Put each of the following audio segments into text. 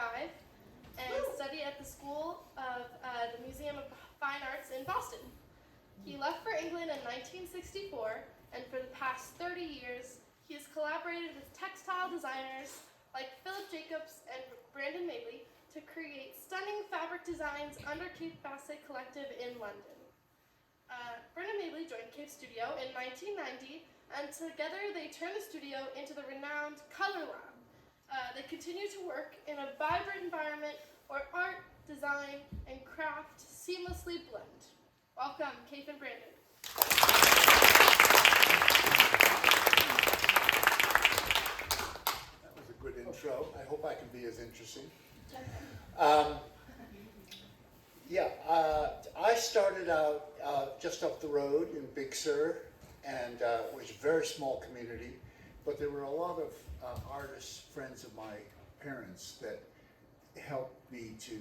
25 and studied at the School of the Museum of Fine Arts in Boston. He left for England in 1964, and for the past 30 years, he has collaborated with textile designers like Philip Jacobs and Brandon Mabley to create stunning fabric designs under Fassett Collective in London. Brandon Mabley joined Kaffe Studio in 1990, and together they turned the studio into the renowned Color Lab. They continue to work in a vibrant environment where art, design, and craft seamlessly blend. Welcome, Kaffe and Brandon. That was a good intro. I hope I can be as interesting. I started out just up the road in Big Sur, and it was a very small community, but there were a lot of artists, friends of my parents, that helped me to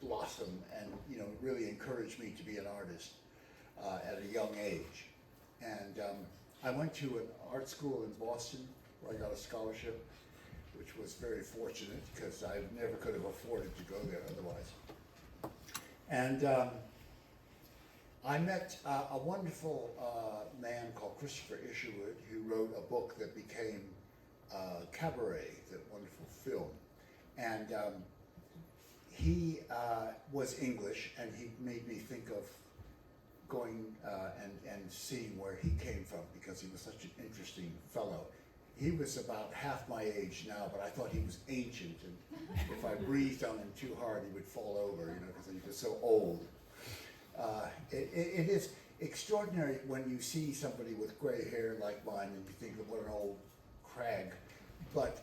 blossom and really encouraged me to be an artist at a young age. And I went to an art school in Boston where I got a scholarship, which was very fortunate because I never could have afforded to go there otherwise. And I met a wonderful man called Christopher Isherwood, who wrote a book that became Cabaret, that wonderful film. And he was English, and he made me think of going and seeing where he came from, because he was such an interesting fellow. He was about half my age now, but I thought he was ancient, and if I breathed on him too hard, he would fall over, because he was so old. It is extraordinary when you see somebody with gray hair like mine, and you think of what an old crag. But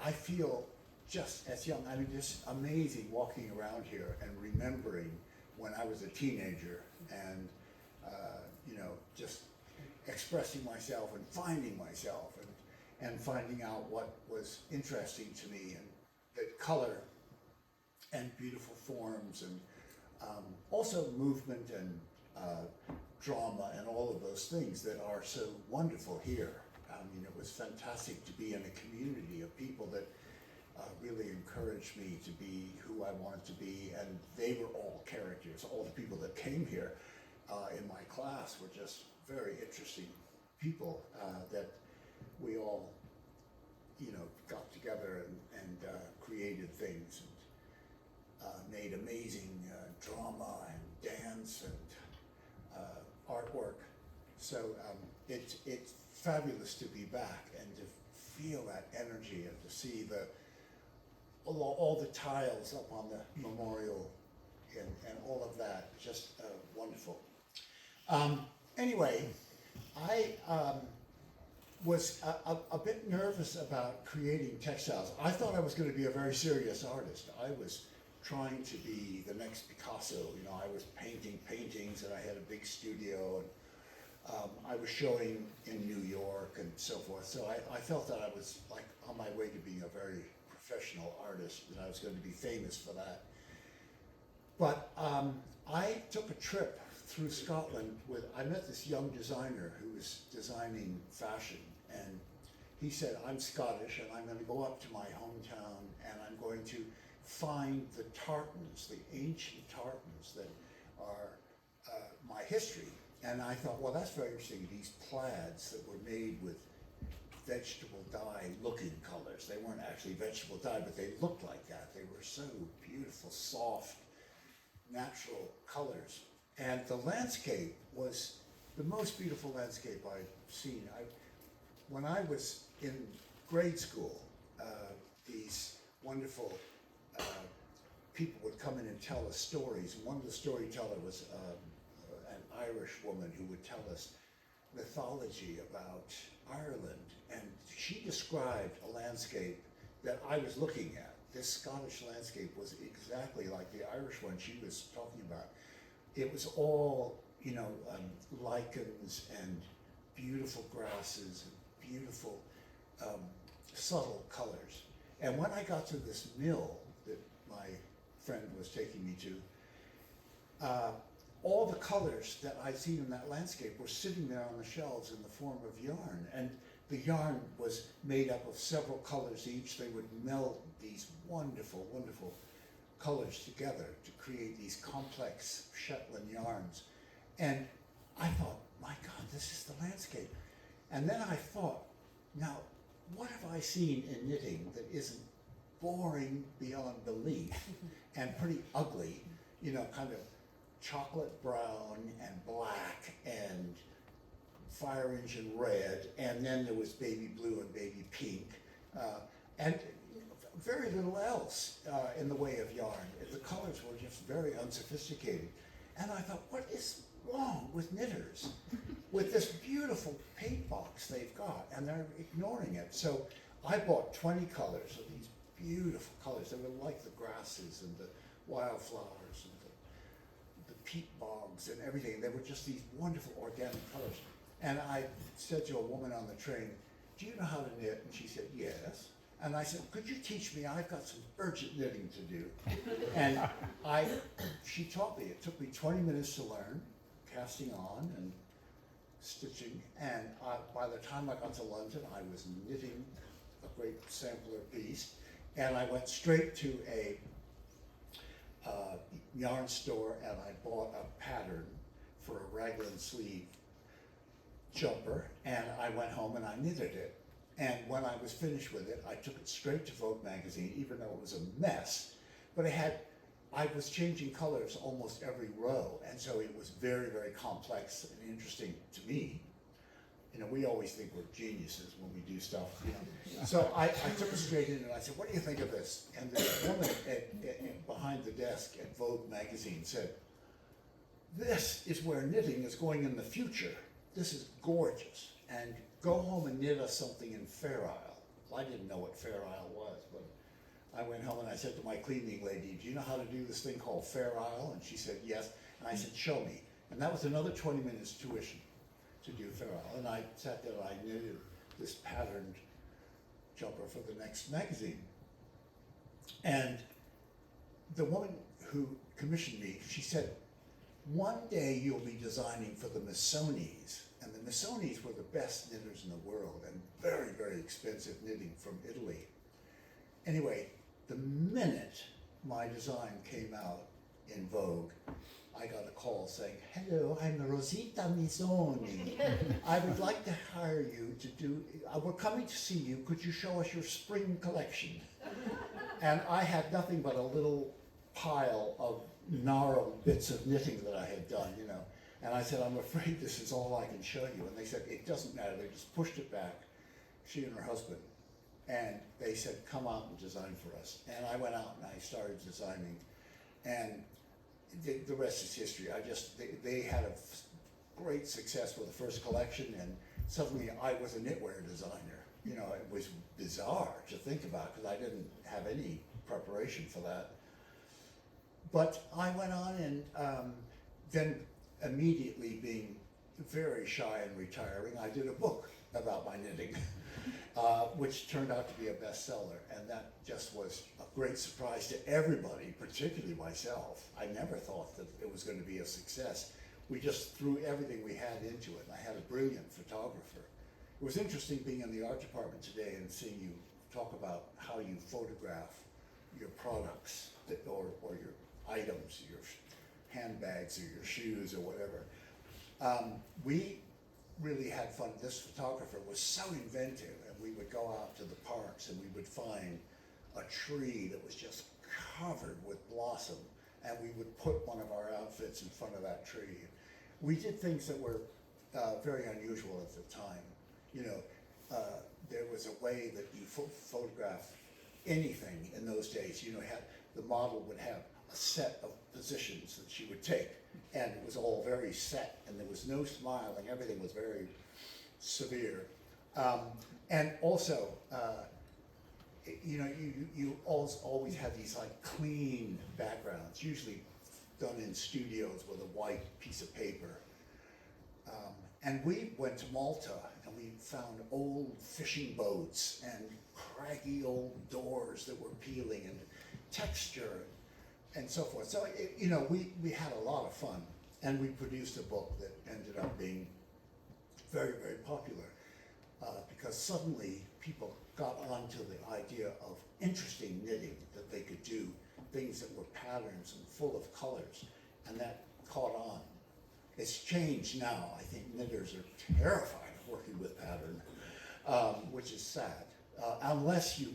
I feel just as young. I mean, just amazing walking around here and remembering when I was a teenager, and just expressing myself and finding myself, and finding out what was interesting to me, and that color and beautiful forms, and also movement and drama and all of those things that are so wonderful here. I mean, it was fantastic to be in a community of people that really encouraged me to be who I wanted to be, and they were all characters. All the people that came here in my class were just very interesting people that we all, got together and created things, and made amazing drama and dance and artwork. So it's fabulous to be back and to feel that energy, and to see all the tiles up on the memorial and all of that. Just wonderful. Anyway, I was a bit nervous about creating textiles. I thought I was going to be a very serious artist. I was trying to be the next Picasso. I was painting paintings, and I had a big studio, and I was showing in New York and so forth. So I felt that I was like on my way to being a very professional artist, and I was going to be famous for that. But I took a trip through Scotland I met this young designer who was designing fashion, and he said, I'm Scottish, and I'm going to go up to my hometown, and I'm going to find the tartans, the ancient tartans that are my history. And I thought, well, that's very interesting, these plaids that were made with vegetable dye looking colors. They weren't actually vegetable dye, but they looked like that. They were so beautiful, soft, natural colors. And the landscape was the most beautiful landscape I'd seen. When I was in grade school, these wonderful people would come in and tell us stories. And one of the storytellers was an Irish woman who would tell us mythology about Ireland. And she described a landscape that I was looking at. This Scottish landscape was exactly like the Irish one she was talking about. It was all, lichens and beautiful grasses and beautiful subtle colors. And when I got to this mill that my friend was taking me to, all the colors that I'd seen in that landscape were sitting there on the shelves in the form of yarn. And the yarn was made up of several colors each. They would meld these wonderful, wonderful colors together to create these complex Shetland yarns. And I thought, my God, this is the landscape. And then I thought, now, what have I seen in knitting that isn't boring beyond belief and pretty ugly, you know, kind of chocolate brown and black and fire engine red, and then there was baby blue and baby pink, and very little else in the way of yarn. The colors were just very unsophisticated. And I thought, what is wrong with knitters with this beautiful paint box they've got, and they're ignoring it? So I bought 20 colors of these beautiful colors. They were like the grasses and the wildflowers and the peat bogs and everything. They were just these wonderful organic colors. And I said to a woman on the train, do you know how to knit? And she said, yes. And I said, could you teach me? I've got some urgent knitting to do. And she taught me. It took me 20 minutes to learn, casting on and stitching. And by the time I got to London, I was knitting a great sampler piece. And I went straight to a yarn store, and I bought a pattern for a raglan sleeve jumper, and I went home and I knitted it. And when I was finished with it, I took it straight to Vogue magazine, even though it was a mess. But I was changing colors almost every row, and so it was very, very complex and interesting to me. You know, we always think we're geniuses when we do stuff. You know? So I took it straight in and I said, what do you think of this? And this woman behind the desk at Vogue magazine said, this is where knitting is going in the future. This is gorgeous. And go home and knit us something in Fair Isle. I didn't know what Fair Isle was, but I went home and I said to my cleaning lady, do you know how to do this thing called Fair Isle? And she said, yes. And I said, show me. And that was another 20 minutes tuition to do Fair Isle. And I sat there and I knitted this patterned jumper for the next magazine. And the woman who commissioned me, she said, one day you'll be designing for the Missonis. And the Missonis were the best knitters in the world, and very, very expensive knitting from Italy. Anyway, the minute my design came out in Vogue, I got a call saying, hello, I'm Rosita Missoni. I would like to hire you to do, we're coming to see you, could you show us your spring collection? And I had nothing but a little pile of gnarled bits of knitting that I had done, you know. And I said, I'm afraid this is all I can show you. And they said, it doesn't matter. They just pushed it back, she and her husband. And they said, come out and design for us. And I went out and I started designing. And the rest is history. They had a great success with the first collection. And suddenly I was a knitwear designer. You know, it was bizarre to think about because I didn't have any preparation for that. But I went on and then immediately being very shy and retiring, I did a book about my knitting, which turned out to be a bestseller. And that just was a great surprise to everybody, particularly myself. I never thought that it was going to be a success. We just threw everything we had into it. And I had a brilliant photographer. It was interesting being in the art department today and seeing you talk about how you photograph your products or your items, your handbags or your shoes or whatever. We really had fun. This photographer was so inventive, and we would go out to the parks and we would find a tree that was just covered with blossom, and we would put one of our outfits in front of that tree. We did things that were very unusual at the time. You know, there was a way that you photograph anything in those days. You know, the model would have a set of positions that she would take, and it was all very set, and there was no smiling. Everything was very severe, and also, you know, you always had these like clean backgrounds, usually done in studios with a white piece of paper. And we went to Malta, and we found old fishing boats and craggy old doors that were peeling, and texture and so forth. So, you know, we had a lot of fun, and we produced a book that ended up being very, very popular. because suddenly people got onto the idea of interesting knitting, that they could do things that were patterns and full of colors, and that caught on. It's changed now. I think knitters are terrified of working with pattern, which is sad. Unless you,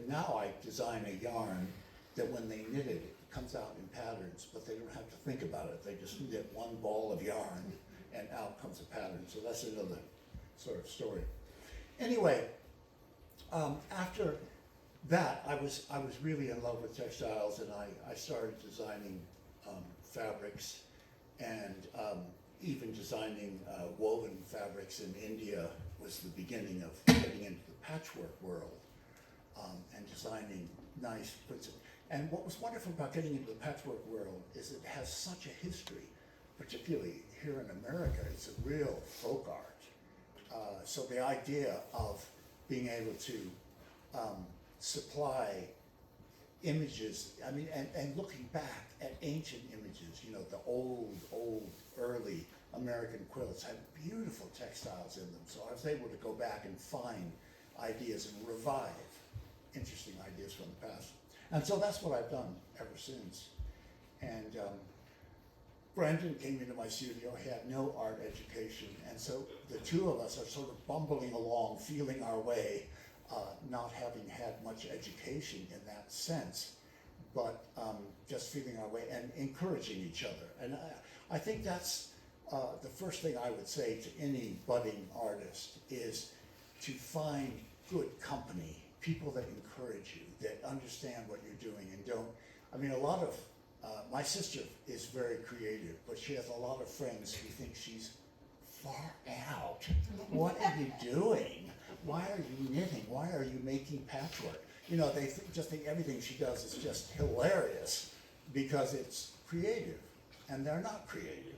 now I design a yarn that when they knit it, it comes out in patterns, but they don't have to think about it. They just knit one ball of yarn and out comes a pattern. So that's another sort of story. Anyway, after that, I was really in love with textiles, and I started designing fabrics, and even designing woven fabrics in India was the beginning of getting into the patchwork world, and designing nice prints. And what was wonderful about getting into the patchwork world is it has such a history, particularly here in America. It's a real folk art. So the idea of being able to supply images, I mean, and looking back at ancient images, you know, the old, early American quilts had beautiful textiles in them. So I was able to go back and find ideas and revive interesting ideas from the past. And so that's what I've done ever since. And Brandon came into my studio. He had no art education, and so the two of us are sort of bumbling along, feeling our way, not having had much education in that sense, but just feeling our way and encouraging each other. And I think that's the first thing I would say to any budding artist is to find good company, people that encourage you, that understand what you're doing and don't, I mean, a lot of, my sister is very creative, but she has a lot of friends who think she's far out. What are you doing? Why are you knitting? Why are you making patchwork? You know, they just think everything she does is just hilarious because it's creative, and they're not creative.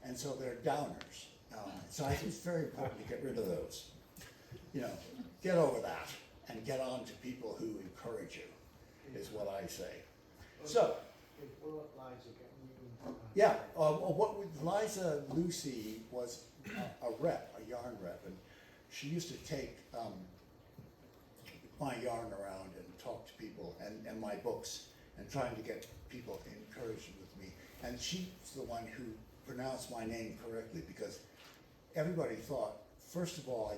And so they're downers. So I think it's very important to get rid of those. You know, get over that and get on to people who encourage you, is what I say. So, yeah, Liza Lucy was a rep, a yarn rep, and she used to take my yarn around and talk to people and my books and trying to get people encouraged with me. And she's the one who pronounced my name correctly, because everybody thought, first of all,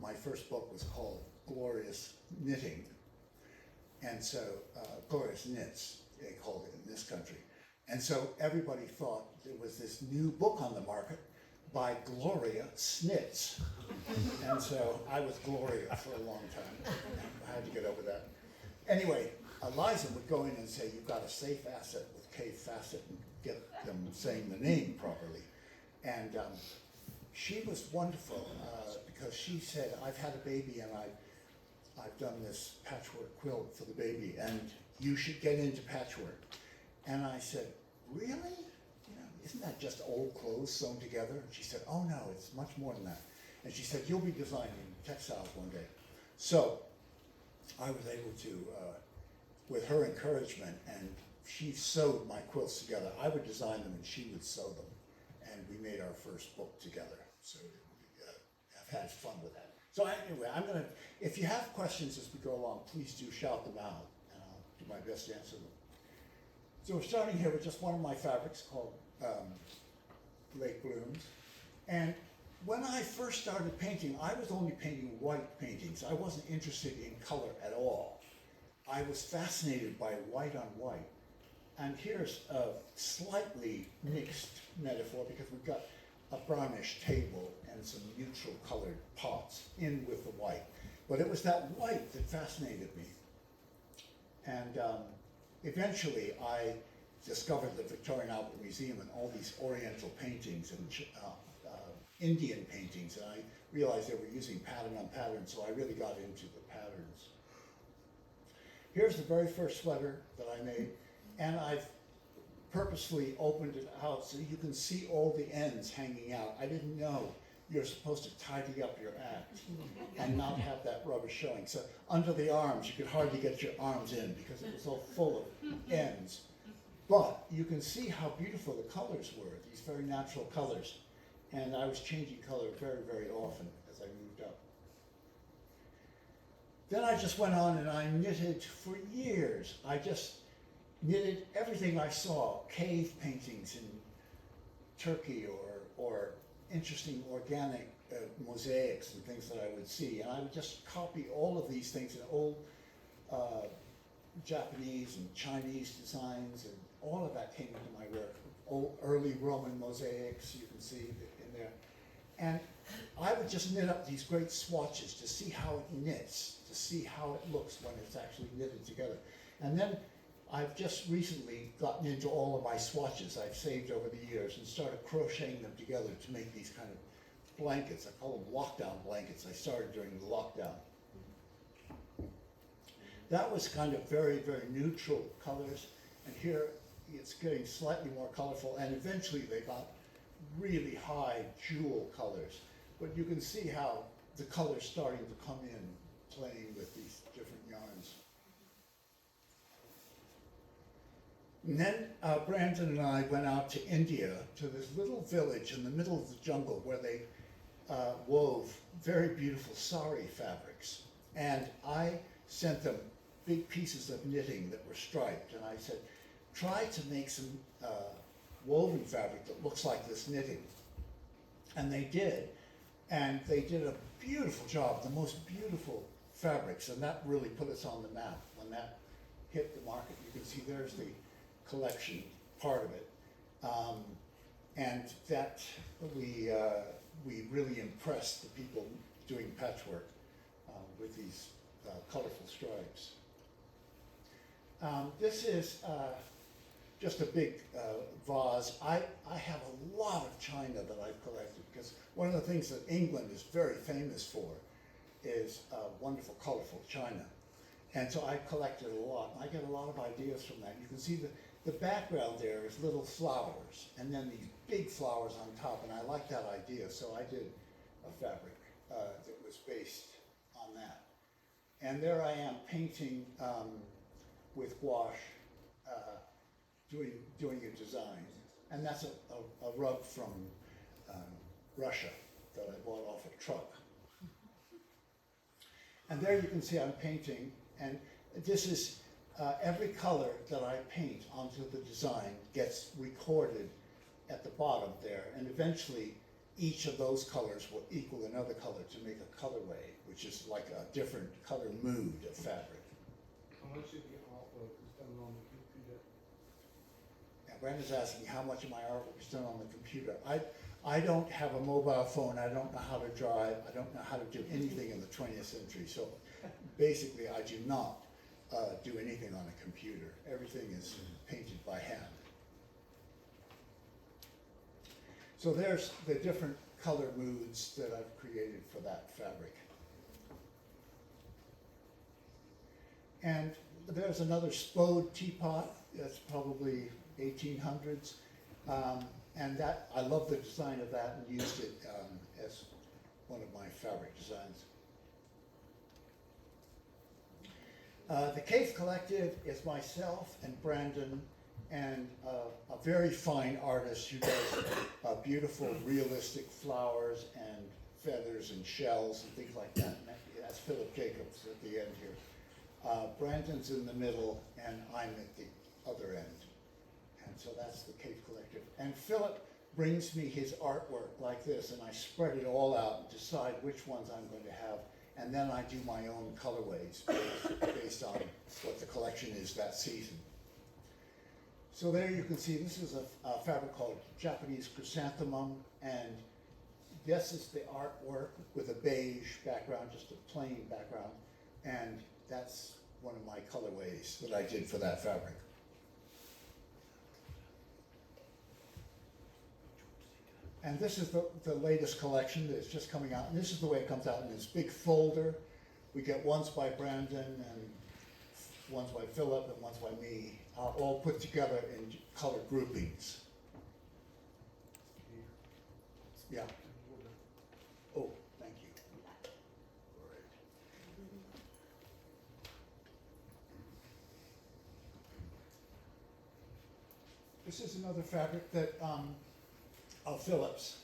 my first book was called Glorious Knitting, and so Glorious Knits, they called it in this country. And so everybody thought there was this new book on the market by Gloria Snits. And so I was Gloria for a long time. I had to get over that. Anyway, Eliza would go in and say, you've got a safe asset with K. Fassett, and get them saying the name properly. And she was wonderful because she said, I've had a baby and I've done this patchwork quilt for the baby, and you should get into patchwork. And I said, really? You know, isn't that just old clothes sewn together? And she said, oh no, it's much more than that. And she said, you'll be designing textiles one day. So I was able to, with her encouragement, and she sewed my quilts together. I would design them and she would sew them. And we made our first book together. So I've had fun with that. So anyway, if you have questions as we go along, please do shout them out, and I'll do my best to answer them. So we're starting here with just one of my fabrics called Lake Blooms. And when I first started painting, I was only painting white paintings. I wasn't interested in color at all. I was fascinated by white on white. And here's a slightly mixed metaphor, because we've got a brownish table and some neutral colored pots in with the white. But it was that white that fascinated me. And eventually I discovered the Victorian Albert Museum and all these Oriental paintings and Indian paintings, and I realized they were using pattern on pattern, so I really got into the patterns. Here's the very first sweater that I made, and I've purposely opened it out so you can see all the ends hanging out. I didn't know you're supposed to tidy up your act and not have that rubber showing. So under the arms, you could hardly get your arms in because it was all full of ends. But you can see how beautiful the colors were, these very natural colors. And I was changing color very, very often as I moved up. Then I just went on and I knitted for years. I just knitted everything I saw, cave paintings in Turkey or interesting organic mosaics and things that I would see. And I would just copy all of these things in old Japanese and Chinese designs, and all of that came into my work. Old, early Roman mosaics, you can see in there. And I would just knit up these great swatches to see how it knits, to see how it looks when it's actually knitted together. And then I've just recently gotten into all of my swatches I've saved over the years and started crocheting them together to make these kind of blankets. I call them lockdown blankets. I started during the lockdown. That was kind of very, very neutral colors. And here it's getting slightly more colorful, and eventually they got really high jewel colors. But you can see how the colors starting to come in, playing with these different yarns. And then Brandon and I went out to India, to this little village in the middle of the jungle where they wove very beautiful sari fabrics. And I sent them big pieces of knitting that were striped, and I said, try to make some woven fabric that looks like this knitting. And they did, and they did a beautiful job, the most beautiful fabrics, and that really put us on the map. When that hit the market, you can see there's the collection part of it, and that we really impressed the people doing patchwork with these colorful stripes. This is just a big vase. I have a lot of china that I've collected, because one of the things that England is very famous for is wonderful, colorful china. And so I collected a lot. I get a lot of ideas from that. You can see the background there is little flowers, and then these big flowers on top, and I like that idea, so I did a fabric that was based on that. And there I am painting with gouache, doing a design. And that's a rug from Russia that I bought off a truck. And there you can see I'm painting, and this is every color that I paint onto the design gets recorded at the bottom there, and eventually each of those colors will equal another color to make a colorway, which is like a different color mood of fabric. How much of your artwork is done on the computer? Now, Brandon's asking how much of my artwork is done on the computer. I don't have a mobile phone, I don't know how to drive, I don't know how to do anything in the 20th century, so basically I do not do anything on a computer. Everything is painted by hand. So there's the different color moods that I've created for that fabric. And there's another Spode teapot that's probably 1800s. And that, I love the design of that and used it as one of my fabric designs. The Kaffe Collective is myself and Brandon and a very fine artist who does beautiful, realistic flowers and feathers and shells and things like that. And that's Philip Jacobs at the end here. Brandon's in the middle and I'm at the other end. And so that's the Kaffe Collective. And Philip brings me his artwork like this, and I spread it all out and decide which ones I'm going to have. And then I do my own colorways based on what the collection is that season. So there you can see, this is a fabric called Japanese chrysanthemum, and this is the artwork with a beige background, just a plain background, and that's one of my colorways that I did for that fabric. And this is the latest collection that's just coming out, and this is the way it comes out in this big folder. We get ones by Brandon, and ones by Philip, and ones by me, all put together in color groupings. Yeah. Oh, thank you. All right. This is another fabric that Phillips,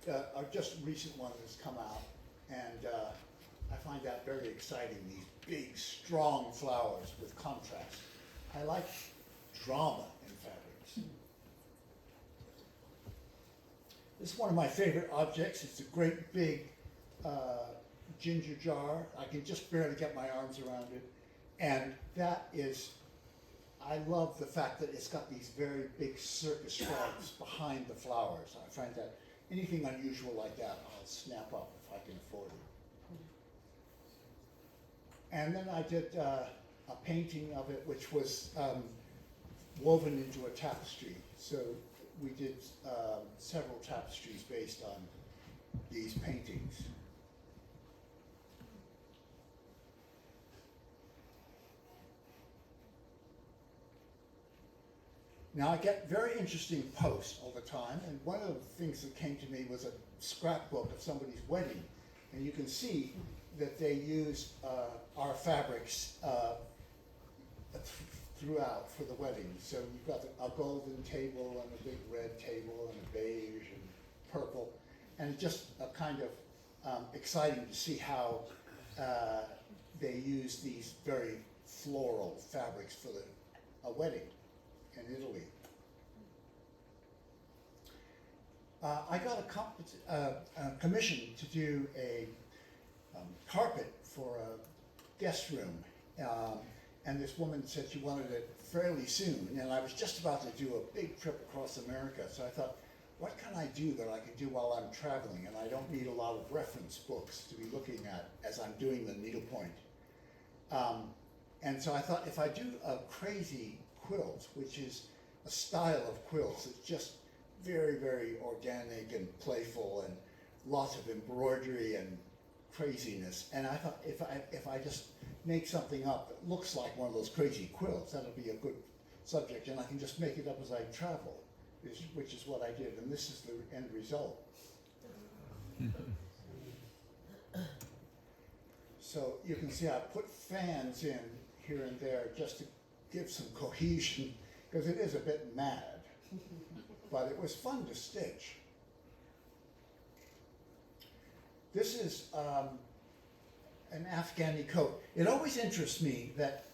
a just recent one that's come out, and I find that very exciting, these big, strong flowers with contrast. I like drama in fabrics. This is one of my favorite objects. It's a great big ginger jar. I can just barely get my arms around it. And that is, I love the fact that it's got these very big circus frogs behind the flowers. I find that anything unusual like that, I'll snap up if I can afford it. And then I did a painting of it, which was woven into a tapestry. So we did several tapestries based on these paintings. Now I get very interesting posts all the time, and one of the things that came to me was a scrapbook of somebody's wedding, and you can see that they used our fabrics throughout for the wedding. So you've got a golden table and a big red table and a beige and purple, and it's just a kind of exciting to see how they use these very floral fabrics for a wedding in Italy. I got a commission to do a carpet for a guest room, and this woman said she wanted it fairly soon, and I was just about to do a big trip across America, so I thought, what can I do that I can do while I'm traveling, and I don't need a lot of reference books to be looking at as I'm doing the needlepoint. And so I thought, if I do a crazy quilt, which is a style of quilts, it's just very, very organic and playful and lots of embroidery and craziness. And I thought, if I just make something up that looks like one of those crazy quilts, that'll be a good subject, and I can just make it up as I travel, which is what I did, and this is the end result. So you can see I put fans in here and there just to give some cohesion, because it is a bit mad, but it was fun to stitch. This is an Afghani coat. It always interests me that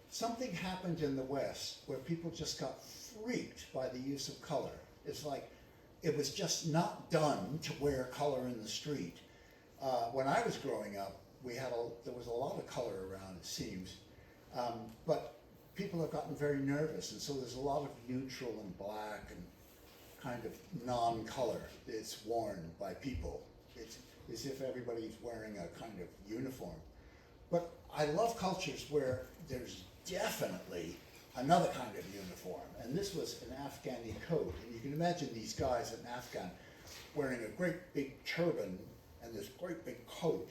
something happened in the West where people just got freaked by the use of color. It's like it was just not done to wear color in the street. When I was growing up, there was a lot of color around, it seems, but people have gotten very nervous, and so there's a lot of neutral and black and kind of non-color that's worn by people. It's as if everybody's wearing a kind of uniform. But I love cultures where there's definitely another kind of uniform, and this was an Afghani coat, and you can imagine these guys in Afghan wearing a great big turban and this great big coat.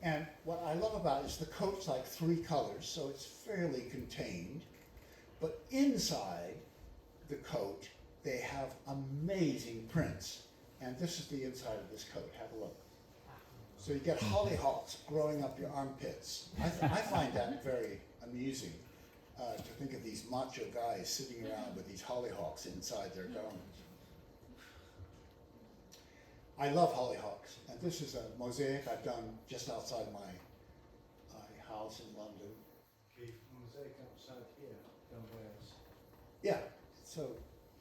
And what I love about it is the coat's like 3 colors, so it's fairly contained. But inside the coat, they have amazing prints. And this is the inside of this coat. Have a look. So you get hollyhocks growing up your armpits. I find that very amusing, to think of these macho guys sitting around with these hollyhocks inside their garments. I love hollyhocks, and this is a mosaic I've done just outside my house in London. Mosaic outside here, downstairs. Yeah, so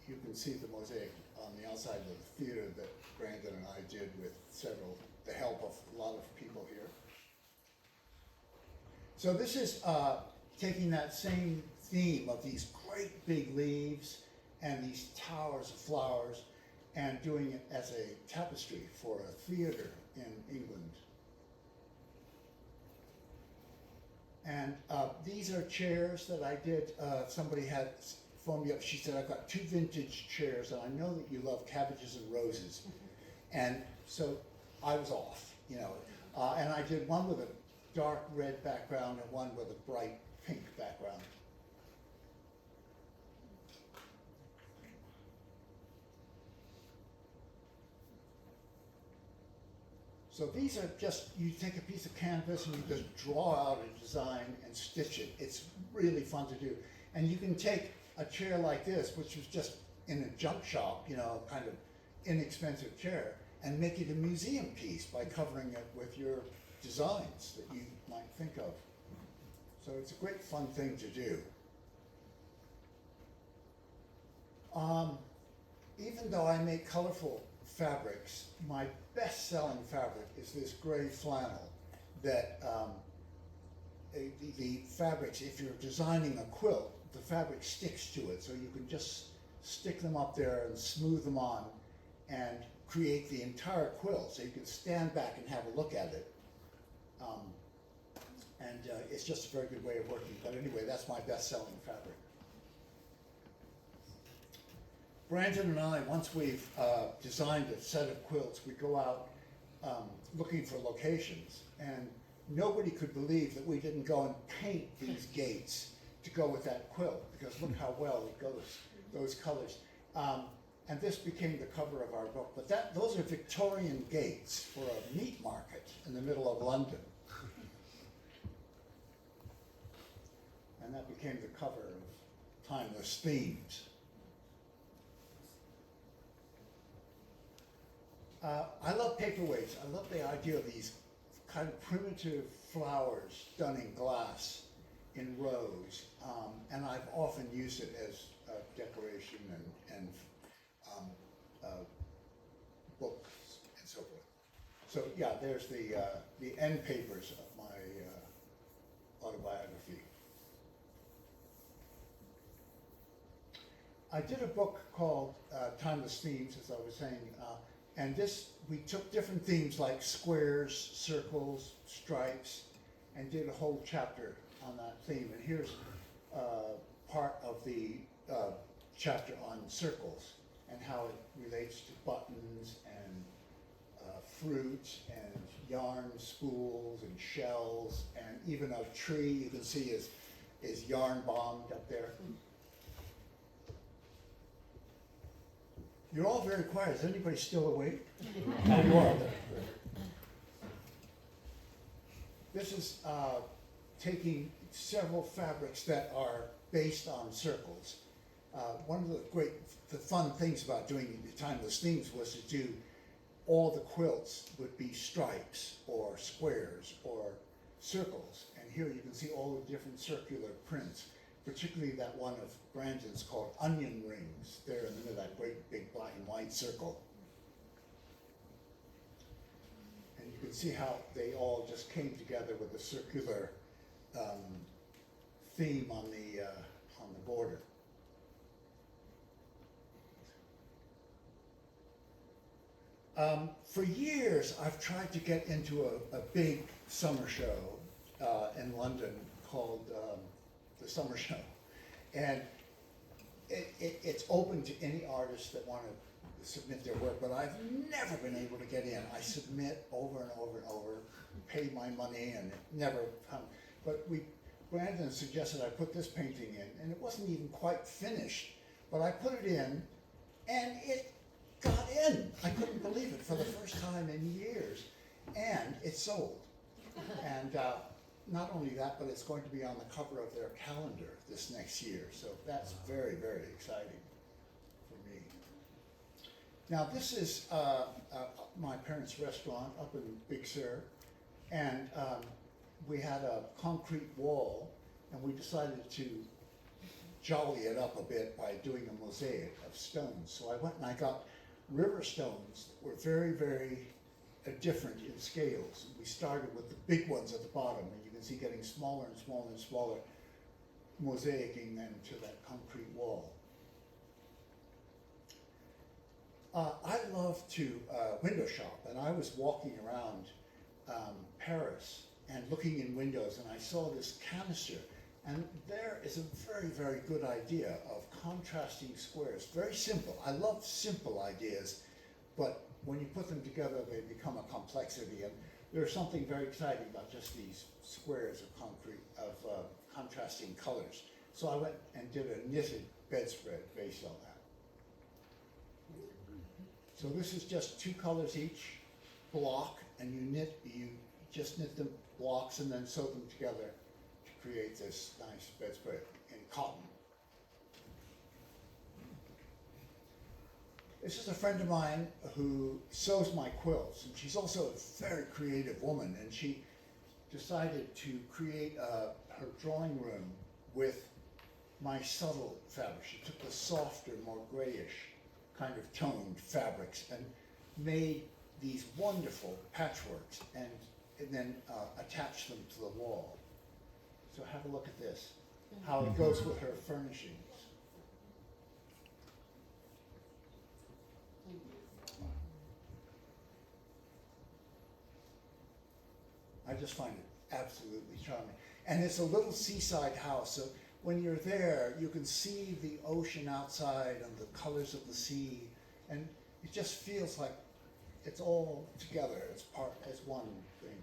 you can see the mosaic on the outside of the theater that Brandon and I did with the help of a lot of people here. So this is taking that same theme of these great big leaves and these towers of flowers and doing it as a tapestry for a theater in England. And these are chairs that I did. Somebody had phoned me up. She said, I've got 2 vintage chairs, and I know that you love cabbages and roses. And so I was off, and I did one with a dark red background and one with a bright pink background. So these are just, you take a piece of canvas and you just draw out a design and stitch it. It's really fun to do. And you can take a chair like this, which was just in a junk shop, kind of inexpensive chair, and make it a museum piece by covering it with your designs that you might think of. So it's a great fun thing to do. Even though I make colorful fabrics, my best-selling fabric is this gray flannel that the fabrics, if you're designing a quilt, the fabric sticks to it, so you can just stick them up there and smooth them on and create the entire quilt, so you can stand back and have a look at it. It's just a very good way of working, but anyway, that's my best-selling fabric. Brandon and I, once we've designed a set of quilts, we go out looking for locations, and nobody could believe that we didn't go and paint these gates to go with that quilt, because look how well it goes, those colors. And this became the cover of our book, but those are Victorian gates for a meat market in the middle of London. And that became the cover of Timeless Themes. I love paperweights. I love the idea of these kind of primitive flowers done in glass in rows, and I've often used it as decoration and books and so forth. So yeah, there's the end papers of my autobiography. I did a book called Timeless Themes, as I was saying, and we took different themes like squares, circles, stripes, and did a whole chapter on that theme. And here's part of the chapter on circles and how it relates to buttons and fruits and yarn spools and shells, and even a tree you can see is yarn bombed up there. You're all very quiet. Is anybody still awake? Oh, you are. This is taking several fabrics that are based on circles. One of the fun things about doing the Timeless Themes was to do all the quilts would be stripes or squares or circles. And here you can see all the different circular prints, particularly that one of Brandon's called onion rings there in the middle of that great big black and white circle. And you can see how they all just came together with a circular theme on the border. For years, I've tried to get into a big summer show in London called the Summer Show, and it's open to any artists that want to submit their work, but I've never been able to get in. I submit over and over and over, pay my money, and it never comes. But Brandon suggested I put this painting in, and it wasn't even quite finished, but I put it in, and it got in. I couldn't believe it for the first time in years, and it sold. And not only that, but it's going to be on the cover of their calendar this next year, so that's very, very exciting for me. Now this is my parents' restaurant up in Big Sur, and we had a concrete wall, and we decided to jolly it up a bit by doing a mosaic of stones. So I went and I got river stones that were very, very different in scales. We started with the big ones at the bottom, and you can see getting smaller and smaller and smaller, mosaicing them to that concrete wall. I love to window shop, and I was walking around Paris and looking in windows, and I saw this canister, and there is a very, very good idea of contrasting squares. Very simple. I love simple ideas, but when you put them together, they become a complexity, and there's something very exciting about just these squares of concrete, of contrasting colors. So I went and did a knitted bedspread based on that. So this is just 2 colors each block, and you just knit them blocks and then sew them together to create this nice bedspread in cotton. This is a friend of mine who sews my quilts, and she's also a very creative woman, and she decided to create her drawing room with my subtle fabrics. She took the softer, more grayish kind of toned fabrics and made these wonderful patchworks and then attached them to the wall. So have a look at this, how it goes with her furnishings. I just find it absolutely charming. And it's a little seaside house, so when you're there, you can see the ocean outside and the colors of the sea, and it just feels like it's all together as one thing.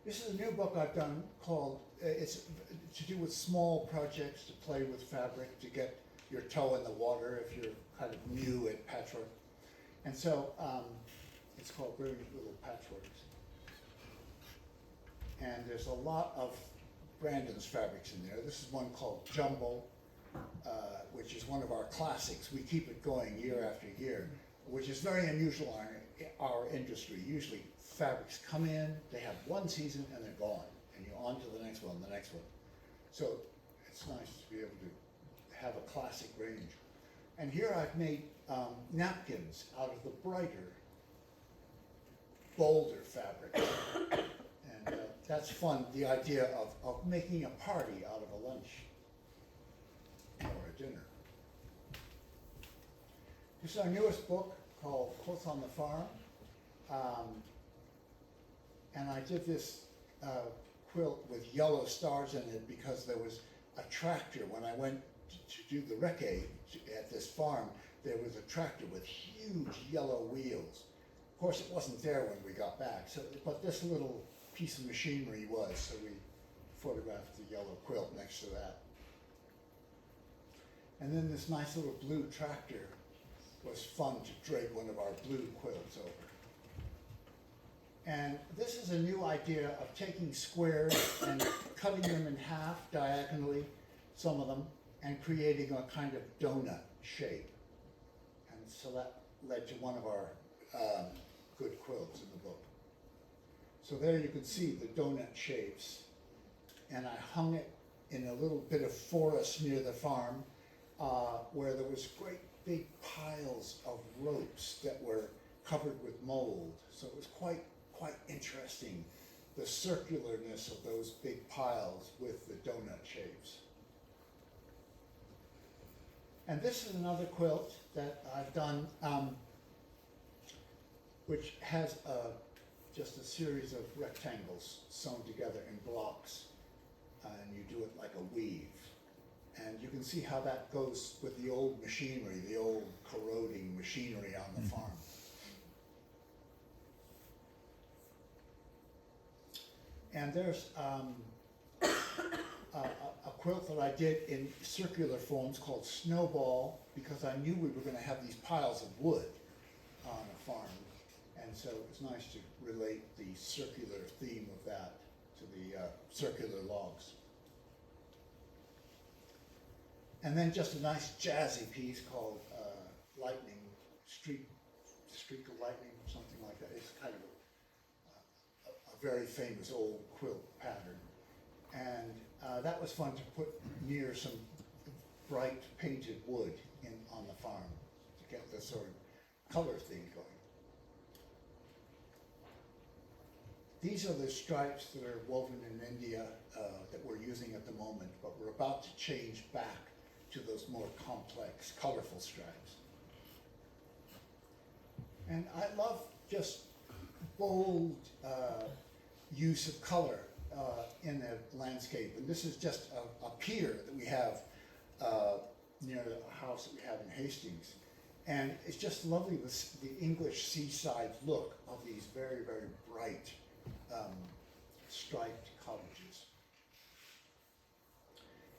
This is a new book I've done called, it's to do with small projects, to play with fabric, to get your toe in the water if you're kind of new at patchwork. And so it's called Brilliant Little Patchworks. And there's a lot of Brandon's fabrics in there. This is one called Jumble, which is one of our classics. We keep it going year after year, which is very unusual in our industry. Usually fabrics come in, they have one season and they're gone, and you're on to the next one, the next one. So it's nice to be able to have a classic range. And here I've made napkins out of the brighter, bolder fabric. And that's fun, the idea of making a party out of a lunch or a dinner. This is our newest book called Quilts on the Farm. And I did this quilt with yellow stars in it because there was a tractor. When I went to do the recce at this farm, there was a tractor with huge yellow wheels. Of course, it wasn't there when we got back, but this little piece of machinery was, so we photographed the yellow quilt next to that. And then this nice little blue tractor was fun to drape one of our blue quilts over. And this is a new idea of taking squares and cutting them in half diagonally, some of them, and creating a kind of donut shape. And so that led to one of our good quilts in the book. So there you can see the donut shapes. And I hung it in a little bit of forest near the farm where there was great big piles of ropes that were covered with mold. So it was quite interesting, the circularness of those big piles with the donut shapes. And this is another quilt that I've done, which has just a series of rectangles sewn together in blocks, and you do it like a weave. And you can see how that goes with the old machinery, the old corroding machinery on the farm. And there's a quilt that I did in circular forms called Snowball, because I knew we were going to have these piles of wood on a farm. And so it was nice to relate the circular theme of that to the circular logs. And then just a nice jazzy piece called Lightning, Streak of Lightning, something like that. It's kind of a very famous old quilt pattern. And that was fun to put near some bright painted wood on the farm to get the sort of color theme going. These are the stripes that are woven in India that we're using at the moment, but we're about to change back to those more complex, colorful stripes. And I love just bold use of color in the landscape. And this is just a pier that we have near the house that we have in Hastings. And it's just lovely, the English seaside look of these very, very bright striped cottages.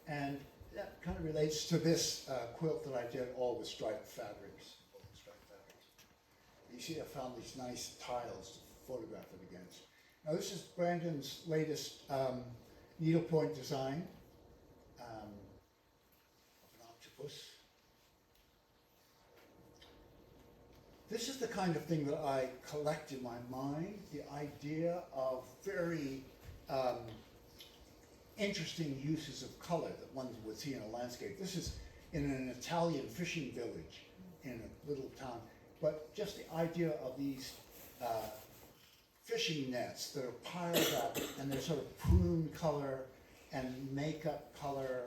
And that kind of relates to this quilt that I did all with striped fabrics. You see I found these nice tiles to photograph it against. Now this is Brandon's latest needlepoint design of an octopus. this is the kind of thing that I collect in my mind, the idea of very interesting uses of color that one would see in a landscape. This is in an Italian fishing village in a little town, but just the idea of these fishing nets that are piled up and they're sort of prune color and makeup color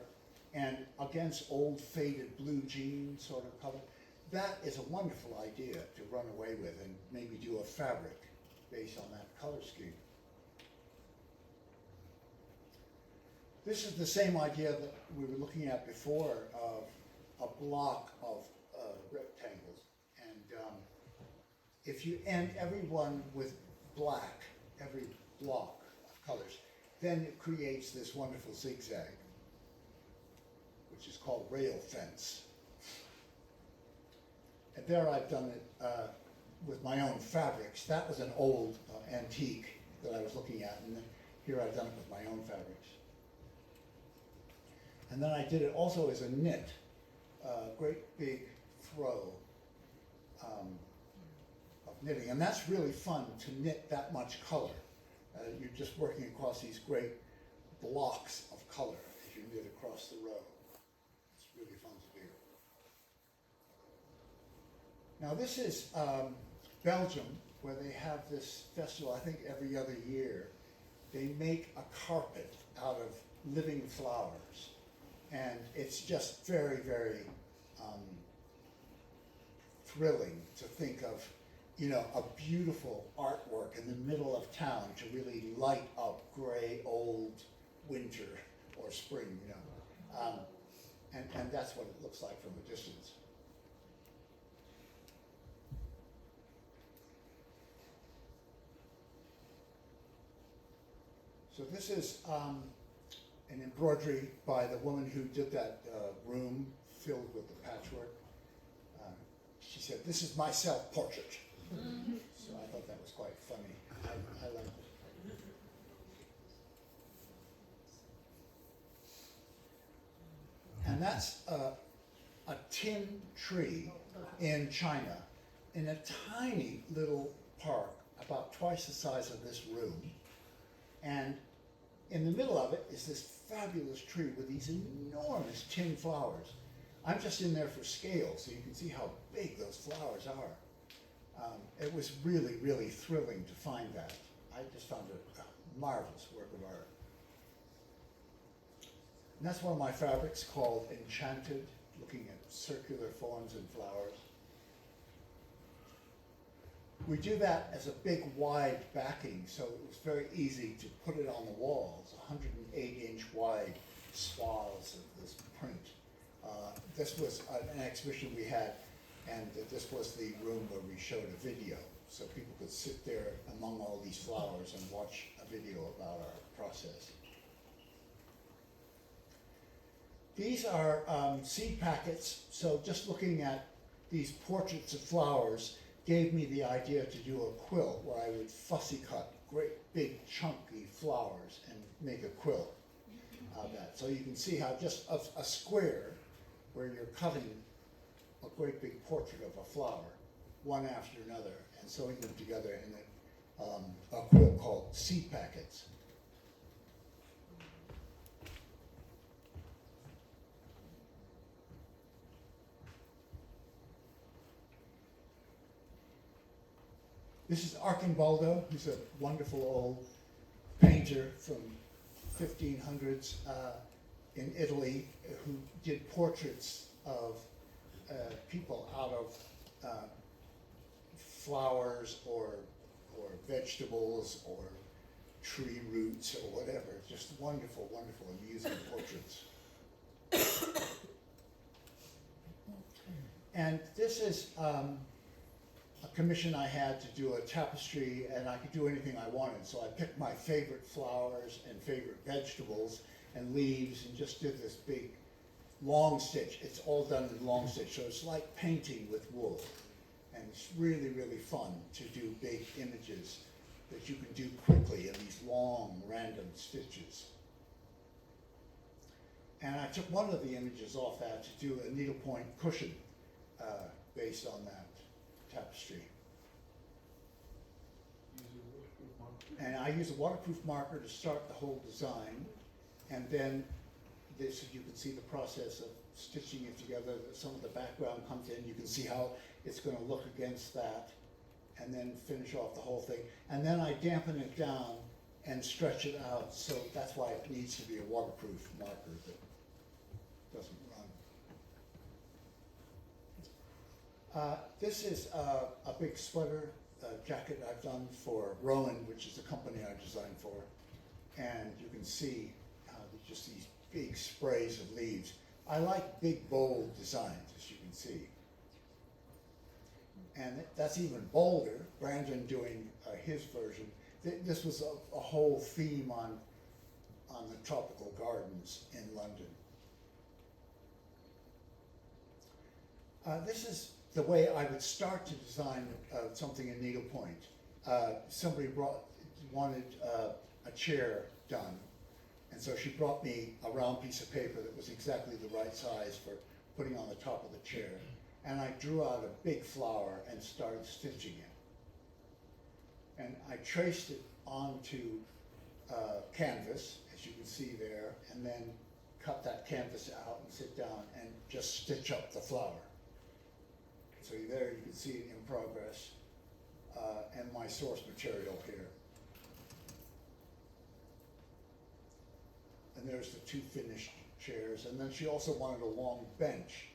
and against old faded blue jean sort of color. That is a wonderful idea to run away with and maybe do a fabric based on that color scheme. This is the same idea that we were looking at before of a block of rectangles. And if you end every one with black, every block of colors, then it creates this wonderful zigzag, which is called rail fence. And there I've done it with my own fabrics. That was an old antique that I was looking at, and then here I've done it with my own fabrics. And then I did it also as a knit, great big throw of knitting. And that's really fun to knit that much color. You're just working across these great blocks of color as you knit across the row. It's really fun to do. Now this is Belgium, where they have this festival, I think every other year. They make a carpet out of living flowers. And it's just very, very thrilling to think of, you know, a beautiful artwork in the middle of town to really light up gray old winter or spring, you know. And that's what it looks like from a distance. So this is an embroidery by the woman who did that room filled with the patchwork. She said, "This is my self-portrait." So I thought that was quite funny. I liked it. And that's a tin tree in China in a tiny little park, about twice the size of this room. And in the middle of it is this fabulous tree with these enormous tin flowers. I'm just in there for scale, so you can see how big those flowers are. It was really, really thrilling to find that. I just found it a marvelous work of art. And that's one of my fabrics called Enchanted, looking at circular forms and flowers. We do that as a big wide backing, so it was very easy to put it on the walls, 108-inch wide swaths of this print. This was an exhibition we had, and this was the room where we showed a video, so people could sit there among all these flowers and watch a video about our process. These are seed packets, so just looking at these portraits of flowers gave me the idea to do a quilt where I would fussy cut great big chunky flowers and make a quilt out of that. So you can see how just a square where you're cutting a great big portrait of a flower, one after another, and sewing them together in a quilt called seed packets. This is Arcimboldo, who's a wonderful old painter from 1500s in Italy who did portraits of people out of flowers or vegetables or tree roots or whatever. Just wonderful, wonderful, amusing portraits. And this is a commission I had to do a tapestry, and I could do anything I wanted. So I picked my favorite flowers and favorite vegetables and leaves and just did this big long stitch. It's all done in long stitch, so it's like painting with wool. And it's really, really fun to do big images that you can do quickly in these long random stitches. And I took one of the images off that to do a needlepoint cushion based on that tapestry. Use a waterproof marker. And I use a waterproof marker to start the whole design, and then this, you can see the process of stitching it together. Some of the background comes in, you can see how it's gonna look against that, and then finish off the whole thing. And then I dampen it down and stretch it out, so that's why it needs to be a waterproof marker that doesn't run. This is a big sweater jacket I've done for Rowan, which is the company I designed for. And you can see just these big sprays of leaves. I like big, bold designs, as you can see. And that's even bolder. Brandon doing his version. This was a whole theme on the tropical gardens in London. This is the way I would start to design something in needlepoint. Somebody wanted a chair done, and so she brought me a round piece of paper that was exactly the right size for putting on the top of the chair. And I drew out a big flower and started stitching it. And I traced it onto canvas, as you can see there, and then cut that canvas out and sit down and just stitch up the flower. So there you can see it in progress, and my source material here. And there's the two finished chairs, and then she also wanted a long bench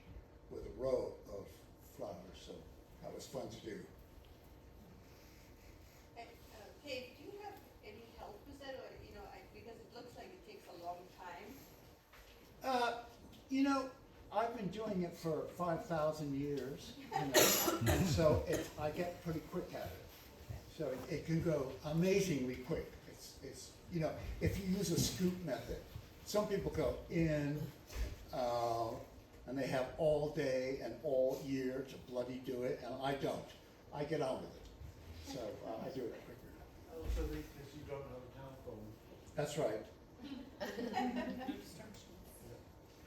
with a row of flowers, so that was fun to do. Kate, do you have any help with that, or, because it looks like it takes a long time? I've been doing it for 5,000 years, and so I get pretty quick at it. So it can go amazingly quick. It's if you use a scoop method, some people go in, and they have all day and all year to bloody do it, and I don't. I get on with it. So I do it quicker. Also, because you don't have a telephone. That's right.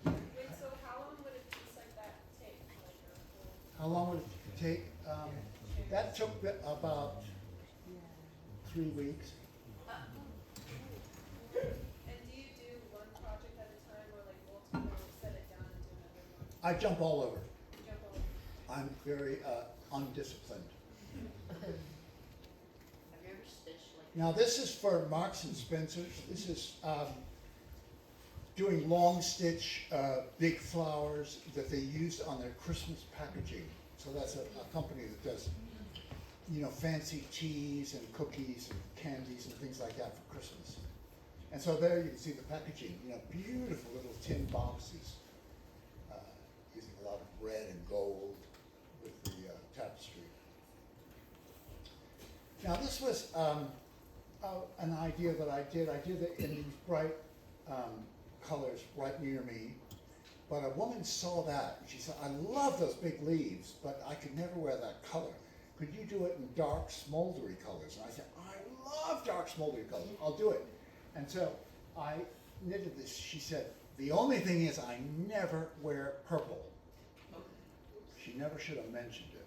Wait, so how long would a piece like that take? How long would it take? That took about 3 weeks. And do you do one project at a time, or like multiple, set it down and do another one? I jump all over. Jump over. I'm very undisciplined. Have you ever stitched like? Now this is for Marks and Spencer's. This is doing long stitch big flowers that they used on their Christmas packaging. So that's a company that does, fancy teas and cookies and candies and things like that for Christmas. And so there you can see the packaging, beautiful little tin boxes, using a lot of red and gold with the tapestry. Now this was an idea that I did. I did it in these bright colors right near me. But a woman saw that and she said, I love those big leaves, but I could never wear that color. Could you do it in dark, smoldery colors? And I said, I love dark, smoldery colors. I'll do it. And so I knitted this. She said, the only thing is I never wear purple. She never should have mentioned it.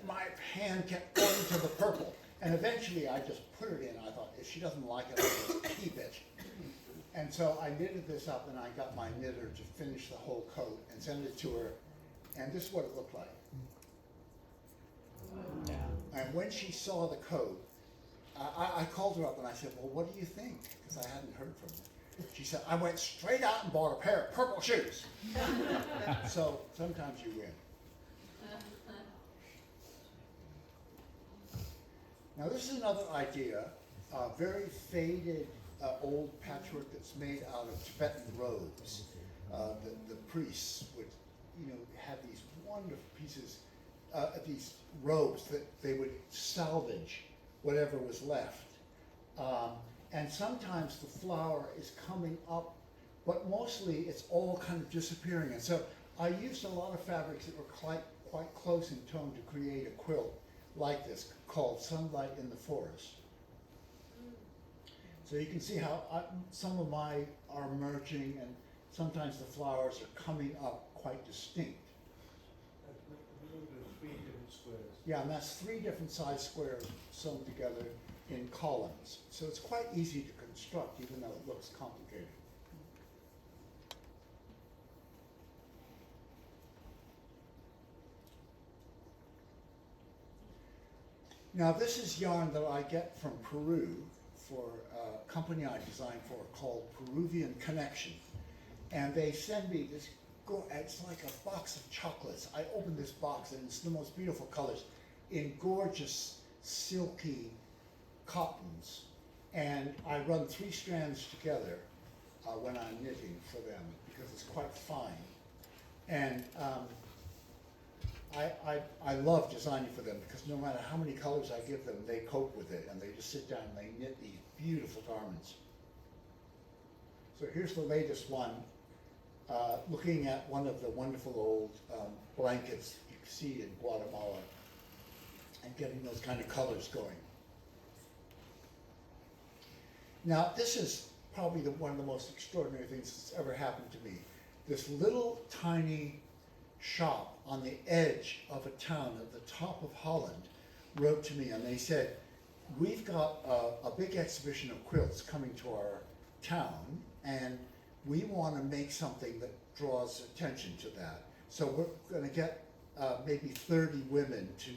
My hand kept going to the purple. And eventually I just put it in. I thought, if she doesn't like it, I'll just keep it. And so I knitted this up, and I got my knitter to finish the whole coat and send it to her. And this is what it looked like. And when she saw the coat, I called her up and I said, well, what do you think? Because I hadn't heard from her. She said, I went straight out and bought a pair of purple shoes. So sometimes you win. Now this is another idea, very faded old patchwork that's made out of Tibetan robes. The priests would, have these wonderful pieces, these robes that they would salvage whatever was left. And sometimes the flower is coming up, but mostly it's all kind of disappearing. And so I used a lot of fabrics that were quite close in tone to create a quilt like this called Sunlight in the Forest. So you can see how some of my are merging, and sometimes the flowers are coming up quite distinct. A little bit of tweak different squares. Yeah, and that's 3 different size squares sewn together in columns. So it's quite easy to construct, even though it looks complicated. Now this is yarn that I get from Peru for a company I designed for called Peruvian Connection. And they send me this, it's like a box of chocolates. I open this box and it's the most beautiful colors in gorgeous silky cottons. And I run 3 strands together when I'm knitting for them because it's quite fine. And I love designing for them because no matter how many colors I give them, they cope with it and they just sit down and they knit these beautiful garments. So here's the latest one, looking at one of the wonderful old blankets you can see in Guatemala and getting those kind of colors going. Now this is probably one of the most extraordinary things that's ever happened to me. This little tiny shop on the edge of a town at the top of Holland wrote to me and they said, we've got a big exhibition of quilts coming to our town and we want to make something that draws attention to that. So we're going to get maybe 30 women to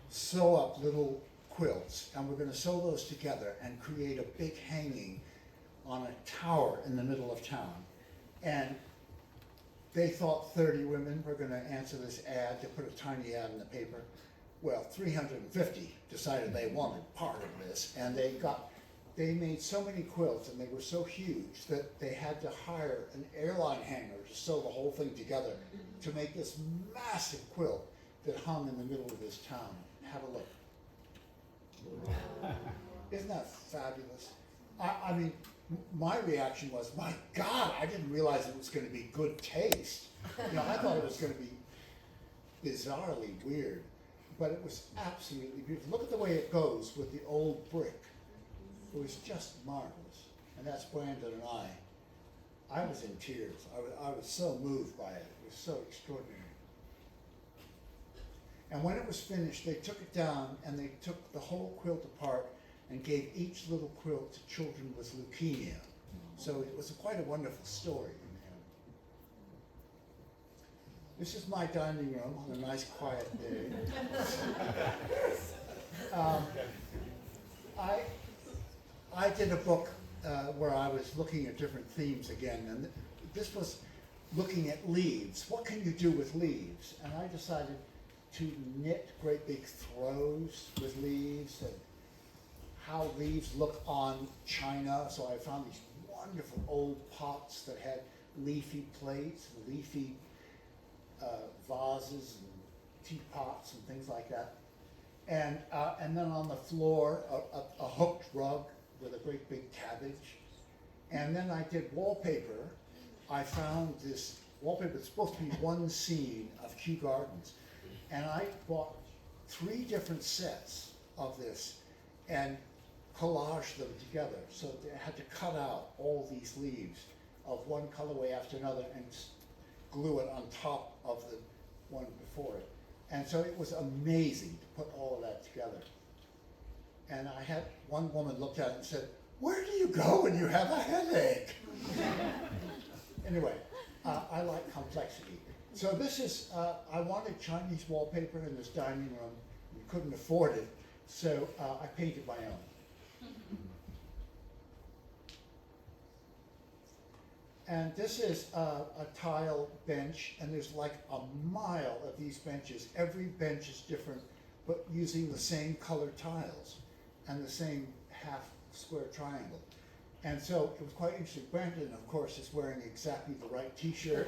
sew up little quilts and we're going to sew those together and create a big hanging on a tower in the middle of town. And they thought 30 women were going to answer this ad. They put a tiny ad in the paper. Well, 350 decided they wanted part of this, and they made so many quilts, and they were so huge that they had to hire an airline hanger to sew the whole thing together to make this massive quilt that hung in the middle of this town. Have a look. Isn't that fabulous? I mean, my reaction was, my God, I didn't realize it was going to be good taste. You know, I thought it was going to be bizarrely weird, but it was absolutely beautiful. Look at the way it goes with the old brick. It was just marvelous. And that's Brandon and I. I was in tears. I was so moved by it. It was so extraordinary. And when it was finished, they took it down and they took the whole quilt apart and gave each little quilt to children with leukemia. So it was quite a wonderful story in there. This is my dining room on a nice quiet day. I did a book where I was looking at different themes again, and this was looking at leaves. What can you do with leaves? And I decided to knit great big throws with leaves and how leaves look on china. So I found these wonderful old pots that had leafy plates, leafy vases and teapots and things like that. And then on the floor, a hooked rug with a great big cabbage. And then I did wallpaper. I found this wallpaper that's supposed to be one scene of Kew Gardens. And I bought 3 different sets of this and collaged them together. So I had to cut out all these leaves of one colorway after another and glue it on top of the one before it. And so it was amazing to put all of that together. And I had one woman looked at it and said, "Where do you go when you have a headache?" Anyway, I like complexity. So this is, I wanted Chinese wallpaper in this dining room. We couldn't afford it, so I painted my own. And this is a tile bench, and there's like a mile of these benches. Every bench is different, but using the same colored tiles and the same half square triangle. And so it was quite interesting. Brandon, of course, is wearing exactly the right t-shirt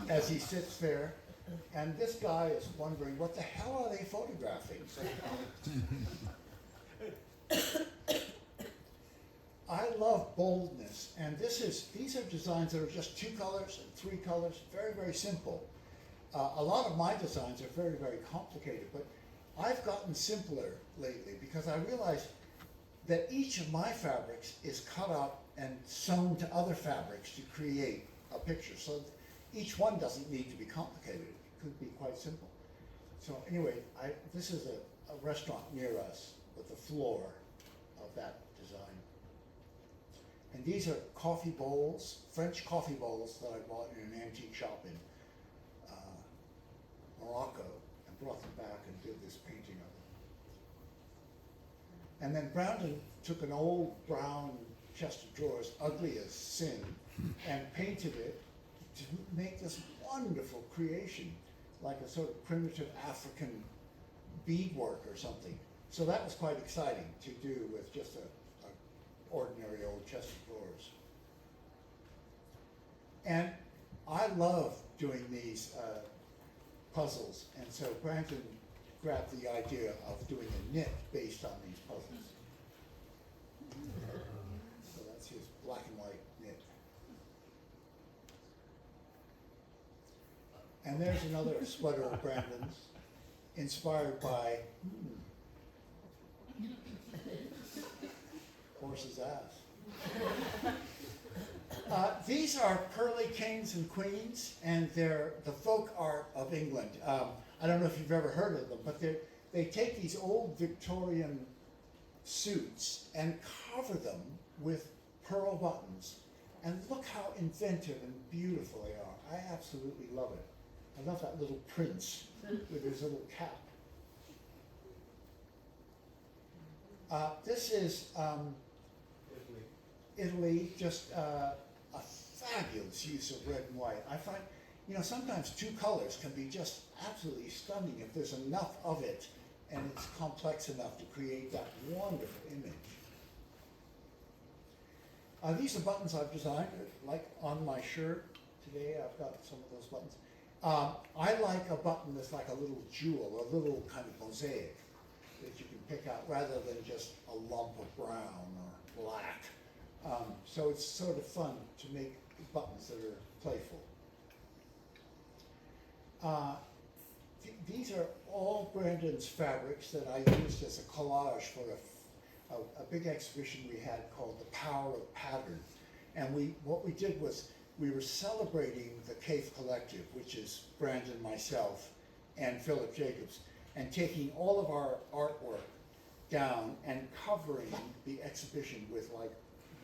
as he sits there. And this guy is wondering, what the hell are they photographing? I love boldness, and these are designs that are just 2 colors and 3 colors, very, very simple. A lot of my designs are very, very complicated, but I've gotten simpler lately because I realized that each of my fabrics is cut up and sewn to other fabrics to create a picture. So each one doesn't need to be complicated. It could be quite simple. So anyway, this is a restaurant near us with the floor of that design. And these are coffee bowls, French coffee bowls that I bought in an antique shop in Morocco, and brought them back and did this painting of them. And then Brandon took an old brown chest of drawers, ugly as sin, and painted it to make this wonderful creation, like a sort of primitive African beadwork or something. So that was quite exciting to do with just a ordinary old chest of drawers. And I love doing these puzzles, and so Brandon grabbed the idea of doing a knit based on these puzzles. So that's his black and white knit. And there's another sweater of Brandon's, inspired by horse's ass. These are pearly kings and queens, and they're the folk art of England. I don't know if you've ever heard of them, but they take these old Victorian suits and cover them with pearl buttons. And look how inventive and beautiful they are. I absolutely love it. I love that little prince with his little cap. This is Italy, just a fabulous use of red and white. I find, sometimes two colors can be just absolutely stunning if there's enough of it and it's complex enough to create that wonderful image. These are buttons I've designed, like on my shirt today. I've got some of those buttons. I like a button that's like a little jewel, a little kind of mosaic that you can pick out rather than just a lump of brown or black. So it's sort of fun to make buttons that are playful. These are all Brandon's fabrics that I used as a collage for a big exhibition we had called The Power of Pattern. And what we did was we were celebrating the Kaffe Collective, which is Brandon, myself, and Philip Jacobs, and taking all of our artwork down and covering the exhibition with like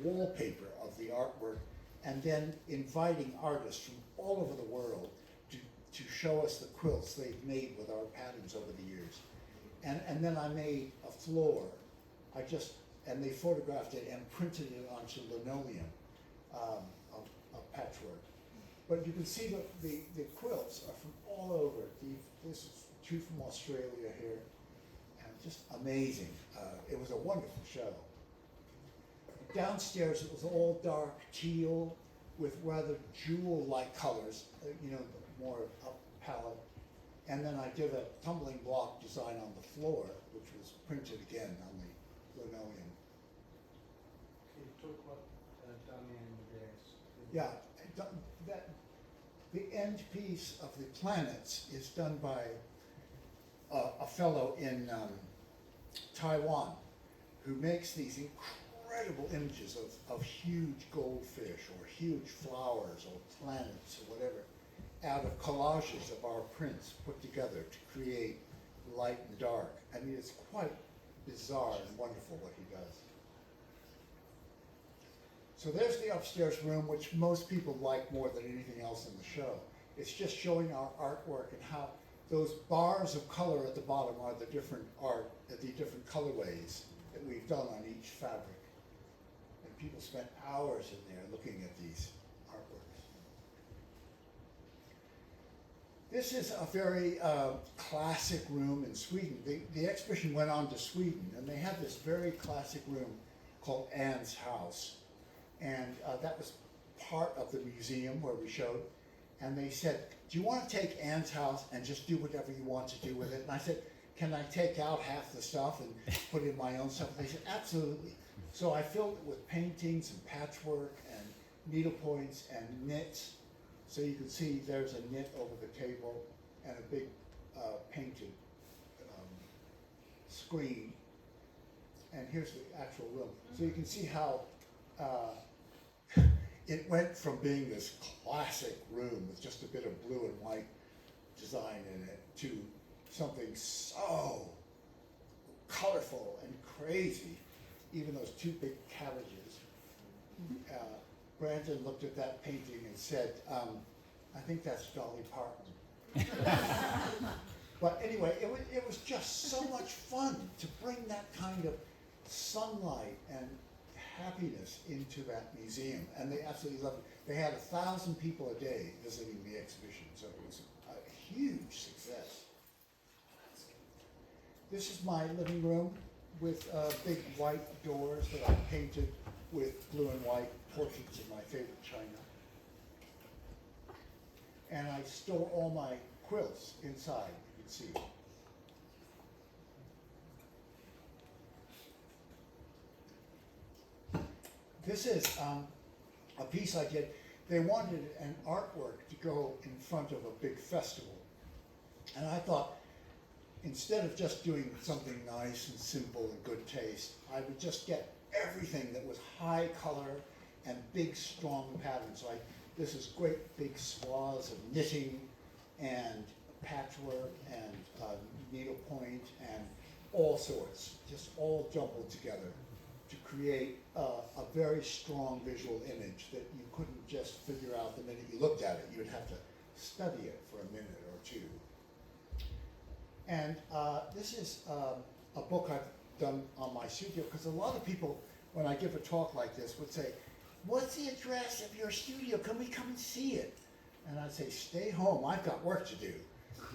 wallpaper of the artwork, and then inviting artists from all over the world to show us the quilts they've made with our patterns over the years. And then I made a floor. And they photographed it and printed it onto linoleum of patchwork. But you can see the quilts are from all over. This is two from Australia here, and just amazing. It was a wonderful show. Downstairs it was all dark teal with rather jewel-like colors, more up palette. And then I did a tumbling block design on the floor, which was printed again on the linoleum. You took what done in this. Yeah, the end piece of the planets is done by a fellow in Taiwan who makes these incredible images of huge goldfish or huge flowers or planets or whatever out of collages of our prints put together to create light and dark. I mean, it's quite bizarre and wonderful what he does. So there's the upstairs room, which most people like more than anything else in the show. It's just showing our artwork and how those bars of color at the bottom are the different art, the different colorways that we've done on each fabric. And people spent hours in there looking at these artworks. This is a very classic room in Sweden. The exhibition went on to Sweden, and they had this very classic room called Anne's House. And that was part of the museum where we showed. And they said, do you want to take Anne's house and just do whatever you want to do with it? And I said, can I take out half the stuff and put in my own stuff? And they said, absolutely. So I filled it with paintings and patchwork and needlepoints and knits. So you can see there's a knit over the table and a big painted screen. And here's the actual room. So you can see how it went from being this classic room with just a bit of blue and white design in it to something so colorful and crazy, even those two big cabbages. Brandon looked at that painting and said, I think that's Dolly Parton. But anyway, it was just so much fun to bring that kind of sunlight and happiness into that museum, and they absolutely loved it. They had 1,000 people a day visiting the exhibition, so it was a huge success. This is my living room with big white doors that I painted with blue and white portraits of my favorite china. And I store all my quilts inside, you can see. This is a piece I did. They wanted an artwork to go in front of a big festival. And I thought, instead of just doing something nice and simple and good taste, I would just get everything that was high color and big, strong patterns. Like this is great big swaths of knitting and patchwork and needlepoint and all sorts, just all jumbled together to create a very strong visual image that you couldn't just figure out the minute you looked at it. You would have to study it for a minute or two. And this is a book I've done on my studio, because a lot of people, when I give a talk like this, would say, what's the address of your studio? Can we come and see it? And I'd say, stay home, I've got work to do.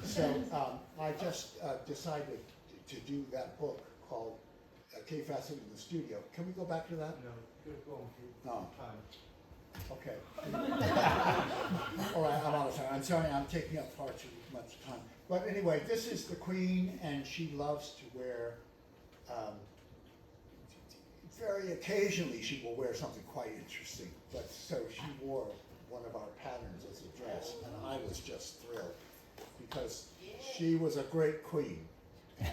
So I just decided to do that book called Kaffe Fassett in the Studio. Can we go back to that? No, good going through No. time. Okay. All right, I'm out of time. I'm sorry, I'm taking up far too much time. But anyway, this is the Queen, and she loves to wear, very occasionally she will wear something quite interesting. But so she wore one of our patterns as a dress, and I was just thrilled because she was a great queen,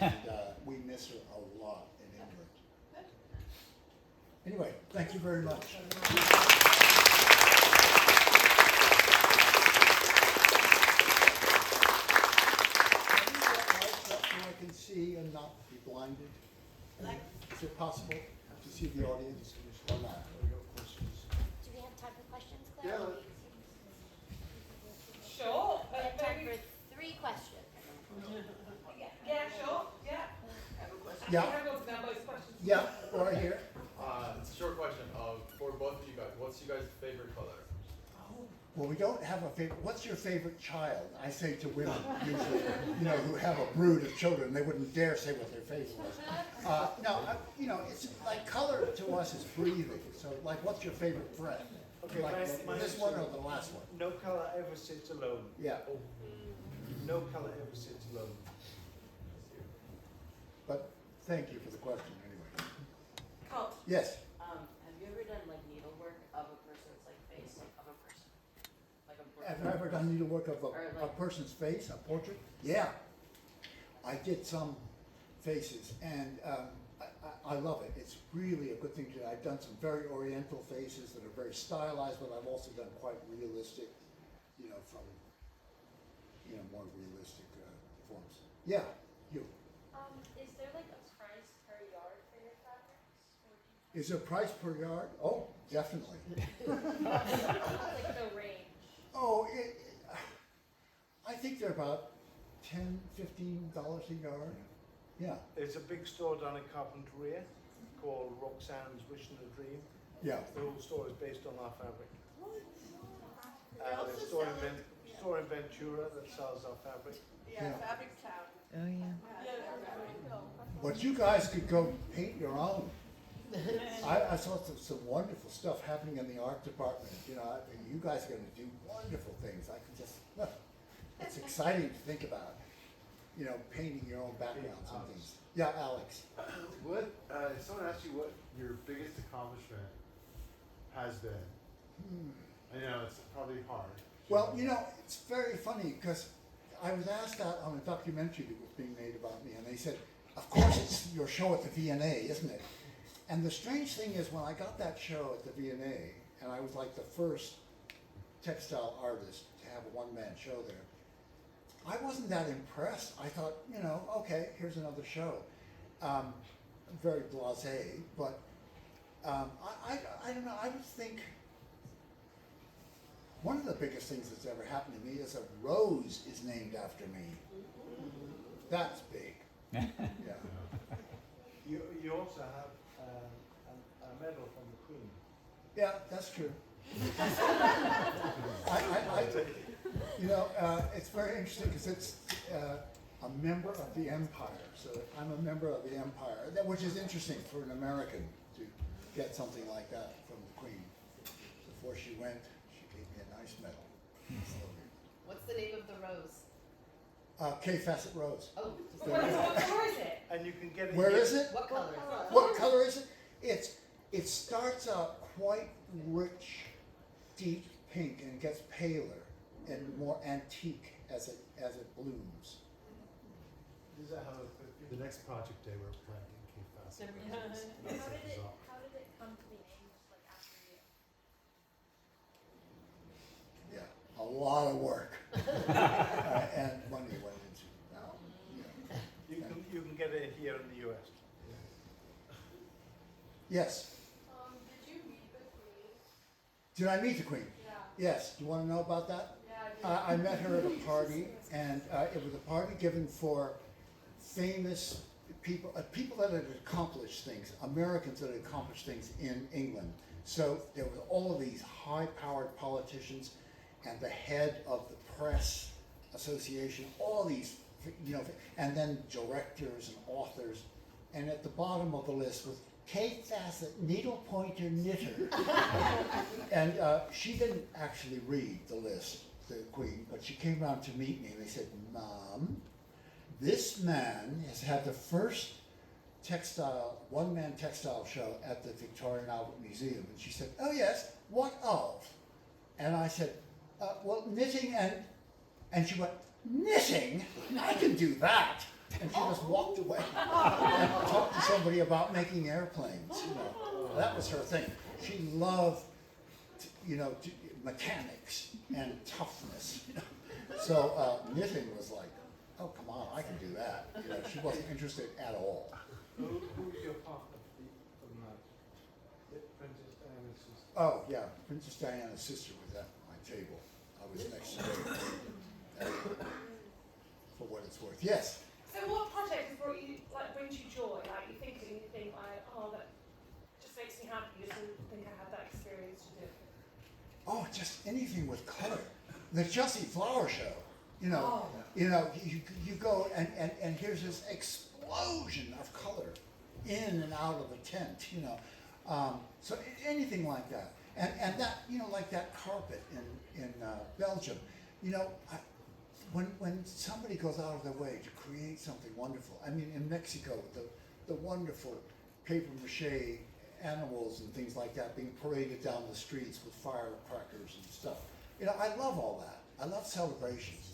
and we miss her a lot in England. Anyway, thank you very much. I can see and not be blinded. Is it possible to see the audience or not? Do we have time for questions, Claire? Yeah. Sure. We have time for 3 questions. Yeah, sure. Yeah. Yeah, I have those questions. yeah, right here. It's a short question. For both of you guys, what's your guys' favorite color? Well, we don't have a favorite. What's your favorite child? I say to women usually, who have a brood of children, they wouldn't dare say what their face was. No, it's like color to us is breathing. So, like, what's your favorite breath? Okay, Like this one or the last one? No color ever sits alone. Yeah, No color ever sits alone. but thank you for the question anyway. Colt, Yes. have you ever done like needlework of a person's like face, like of a person? Like a Have you ever done needlework of Or a like- person's face, a portrait? Yeah. I did some faces, and I love it. It's really a good thing to do. I've done some very oriental faces that are very stylized, but I've also done quite realistic, from more realistic forms. Yeah, you. Is there like a price per yard for your fabrics? Is there a price per yard? Oh, definitely. Like the range. Oh, I think they're about $10, $15 a yard. Yeah, There's a big store down in Carpinteria called Roxanne's Wish and a Dream. yeah. The whole store is based on our fabric. They also There's a store sell in, store in Ventura that sells our fabric. Yeah. Fabric Town. Oh, yeah. But you guys could go paint your own. I saw some wonderful stuff happening in the art department. You guys are going to do wonderful things. I can just, it's exciting to think about. Painting your own backgrounds and things. Yeah, Alex. What, if someone asked you what your biggest accomplishment has been, I know it's probably hard. Well, it's very funny because I was asked that on a documentary that was being made about me, and they said, of course it's your show at the V&A, isn't it? And the strange thing is, when I got that show at the V&A, and I was like the first textile artist to have a one-man show there, I wasn't that impressed. I thought, okay, here's another show. Very blasé, but I don't know. I would think one of the biggest things that's ever happened to me is a rose is named after me. That's big. Yeah. You also have a medal from the Queen. Yeah, that's true. It's very interesting because it's a member of the Empire. So I'm a member of the Empire, which is interesting for an American to get something like that from the Queen. Before she went, she gave me a nice medal. What's the name of the rose? Fassett Rose. Oh, What color is it? And you can get it Where here. is it? what color is it? What color is it? It starts out quite rich, deep pink, and it gets paler and more antique as it blooms. Does that have a picture? The next project day we're planting Kaffe. How did it come to be named like after you? Yeah, a lot of work and money went into it. Now, You can get it here in the US. Yes. Did you meet the Queen? Did I meet the Queen? Yeah. Yes. Do you want to know about that? Yeah, I met her at a party, and it was a party given for famous people, people that had accomplished things, Americans that had accomplished things in England. So there were all of these high-powered politicians, and the head of the press association, all these, and then directors and authors. And at the bottom of the list was Kate Fassett, needlepoint knitter. And she didn't actually read the list, the Queen, but she came around to meet me and they said, Mom, this man has had the first one-man textile show at the Victoria and Albert Museum. And she said, oh yes, what of? And I said, well, knitting and she went, knitting? I can do that. And she just walked away and talked to somebody about making airplanes. That was her thing. She loved, mechanics and toughness. So knitting was like, oh come on, I can do that. She wasn't interested at all. Who's your partner for the night? Princess Diana's sister. Oh yeah, Princess Diana's sister was at my table. I was next to her. For what it's worth. Yes. So what project brings you joy? Like you think like, oh, that just makes me happy. You just didn't think I had that experience to do. Oh, just anything with color. The Chelsea Flower Show. You go and here's this explosion of color in and out of a tent. So anything like that, and that like that carpet in Belgium. When somebody goes out of their way to create something wonderful, I mean, in Mexico, the wonderful paper mache animals and things like that being paraded down the streets with firecrackers and stuff. I love all that. I love celebrations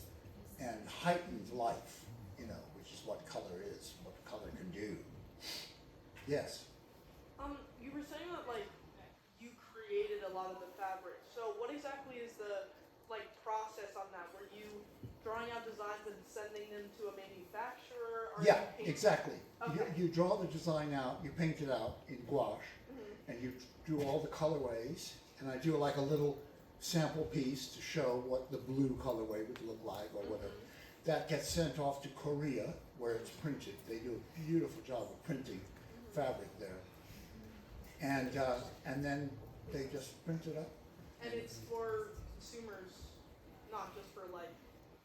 and heightened life, which is what color is, what color can do. Yes. You were saying that you created a lot of the fabric. So what exactly is the process on that? Were you drawing out designs and sending them to a manufacturer? Or Yeah, you paint- exactly. Okay. You draw the design out, you paint it out in gouache, and you do all the colorways, and I do like a little sample piece to show what the blue colorway would look like or whatever. That gets sent off to Korea where it's printed. They do a beautiful job of printing fabric there. And then they just print it up. And it's for consumers, not just for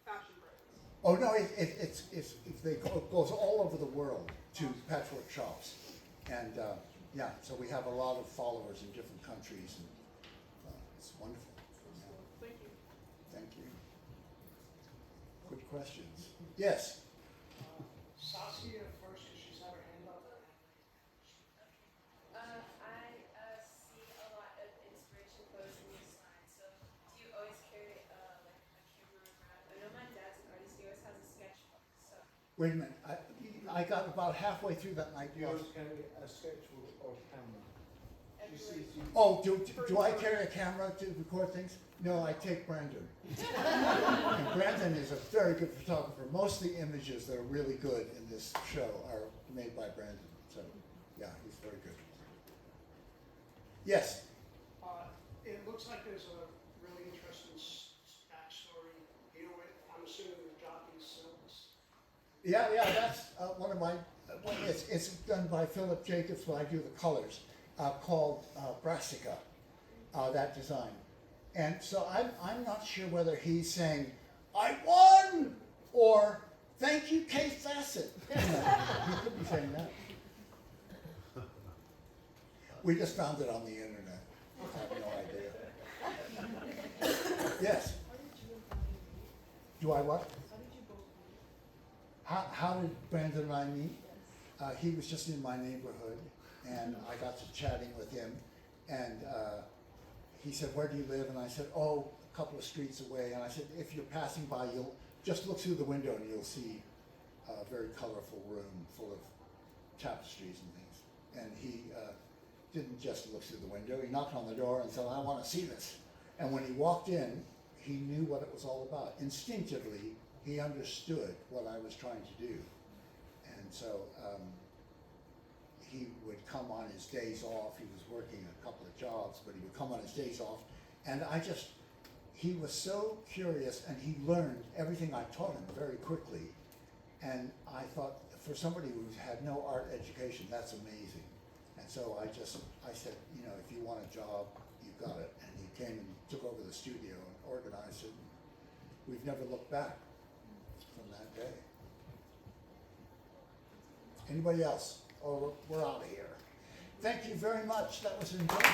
fashion brands. Oh no, it goes all over the world to patchwork shops, and so we have a lot of followers in different countries, and it's wonderful. Thank you. Thank you. Good questions. Yes. Saskia first, because she's had her hand up. I see a lot of inspiration clothes in your slides. So do you always carry a camera around? I know my dad's an artist. He always has a sketchbook. So Wait a minute. I got about halfway through that night. Do you always carry a sketchbook or camera? She sees you. Oh, do I carry a camera to record things? No, I take Brandon. And Brandon Brandon is a very good photographer. Most of the images that are really good in this show are made by Brandon. So, yeah, he's very good. Yes. It looks like there's a really interesting backstory. You know, I'm assuming the jockey's silks. Yeah, that's one of my. It's done by Philip Jacobs, but I do the colors. Called Brassica. That design, and so I'm not sure whether he's saying I won or thank you, Kate Fassett. He could be saying that. We just found it on the internet. I have no idea. Yes. Do I what? How did Brandon and I meet? He was just in my neighborhood, and I got to chatting with him, and he said, "Where do you live?" And I said, "Oh, a couple of streets away." And I said, "If you're passing by, you'll just look through the window and you'll see a very colorful room full of tapestries and things." And he didn't just look through the window. He knocked on the door and said, "I want to see this." And when he walked in, he knew what it was all about. Instinctively, he understood what I was trying to do. And so he would come on his days off. He was working a couple of jobs, but he would come on his days off. And he was so curious, and he learned everything I taught him very quickly. And I thought, for somebody who had no art education, that's amazing. And so I said, you know, if you want a job, you've got it. And he came and took over the studio and organized it. We've never looked back from that day. Anybody else? Or we're out of here. Thank you very much. That was enjoyable.